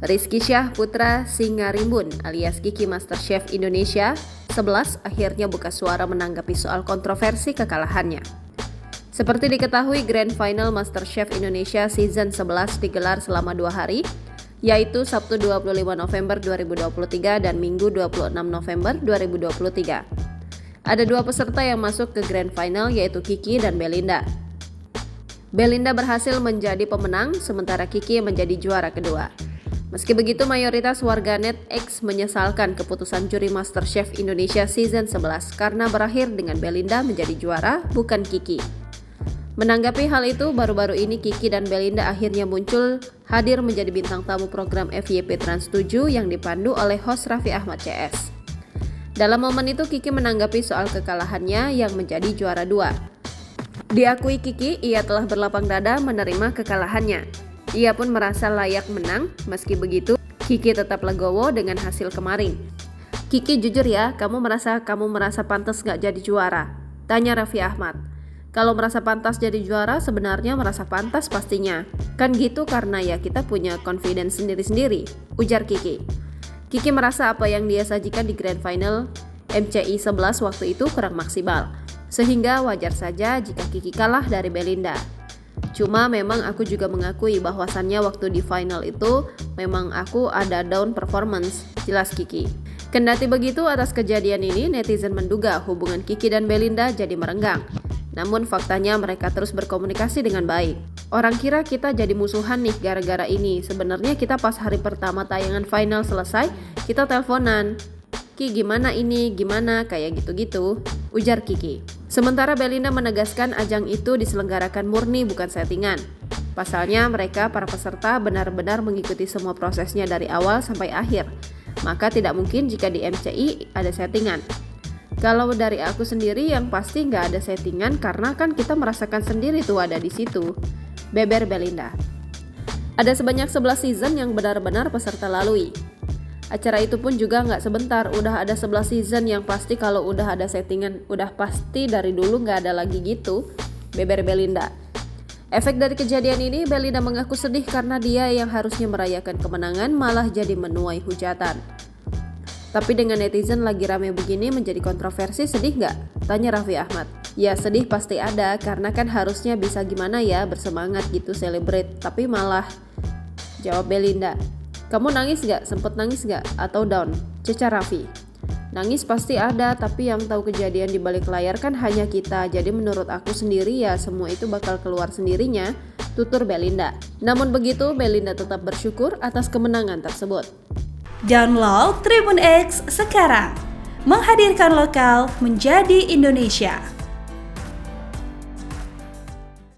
Rizky Syah Putra Singarimbun alias Kiki MasterChef Indonesia 11 akhirnya buka suara menanggapi soal kontroversi kekalahannya. Seperti diketahui, Grand Final MasterChef Indonesia Season 11 digelar selama 2 hari, yaitu Sabtu 25 November 2023 dan Minggu 26 November 2023. Ada 2 peserta yang masuk ke Grand Final, yaitu Kiki dan Belinda. Belinda berhasil menjadi pemenang, sementara Kiki menjadi juara kedua. Meski begitu, mayoritas warganet X menyesalkan keputusan juri MasterChef Indonesia Season 11 karena berakhir dengan Belinda menjadi juara, bukan Kiki. Menanggapi hal itu, baru-baru ini Kiki dan Belinda akhirnya muncul hadir menjadi bintang tamu program FYP Trans 7 yang dipandu oleh host Raffi Ahmad CS. Dalam momen itu, Kiki menanggapi soal kekalahannya yang menjadi juara 2. Diakui Kiki, ia telah berlapang dada menerima kekalahannya. Ia pun merasa layak menang. Meski begitu, Kiki tetap legowo dengan hasil kemarin. "Kiki, jujur ya, kamu merasa pantas gak jadi juara?" tanya Raffi Ahmad. "Kalau merasa pantas jadi juara, sebenarnya merasa pantas pastinya. Kan gitu karena ya kita punya confidence sendiri-sendiri," ujar Kiki. Kiki merasa apa yang dia sajikan di Grand Final MCI 11 waktu itu kurang maksimal, sehingga wajar saja jika Kiki kalah dari Belinda. "Cuma memang aku juga mengakui bahwasannya waktu di final itu memang aku ada down performance," jelas Kiki. Kendati begitu, atas kejadian ini netizen menduga hubungan Kiki dan Belinda jadi merenggang. Namun faktanya mereka terus berkomunikasi dengan baik. "Orang kira kita jadi musuhan nih gara-gara ini. Sebenarnya kita pas hari pertama tayangan final selesai, kita teleponan. 'Ki, gimana ini? Gimana?' kayak gitu-gitu," ujar Kiki. Sementara Belinda menegaskan ajang itu diselenggarakan murni bukan settingan. Pasalnya mereka para peserta benar-benar mengikuti semua prosesnya dari awal sampai akhir. Maka tidak mungkin jika di MCI ada settingan. "Kalau dari aku sendiri yang pasti nggak ada settingan karena kan kita merasakan sendiri tuh ada di situ," beber Belinda. Ada sebanyak 11 season yang benar-benar peserta lalui. Acara itu pun juga nggak sebentar, udah ada 11 season yang pasti kalau udah ada settingan, udah pasti dari dulu nggak ada lagi gitu, beber Belinda. Efek dari kejadian ini, Belinda mengaku sedih karena dia yang harusnya merayakan kemenangan malah jadi menuai hujatan. "Tapi dengan netizen lagi rame begini menjadi kontroversi, sedih nggak?" tanya Raffi Ahmad. "Ya sedih pasti ada, karena kan harusnya bisa gimana ya, bersemangat gitu celebrate, tapi malah," jawab Belinda. "Kamu nangis gak? Sempet nangis gak? Atau down?" cecar Raffi. "Nangis pasti ada, tapi yang tahu kejadian di balik layar kan hanya kita. Jadi menurut aku sendiri ya semua itu bakal keluar sendirinya," tutur Belinda. Namun begitu, Belinda tetap bersyukur atas kemenangan tersebut. Download Tribun X sekarang, menghadirkan lokal menjadi Indonesia.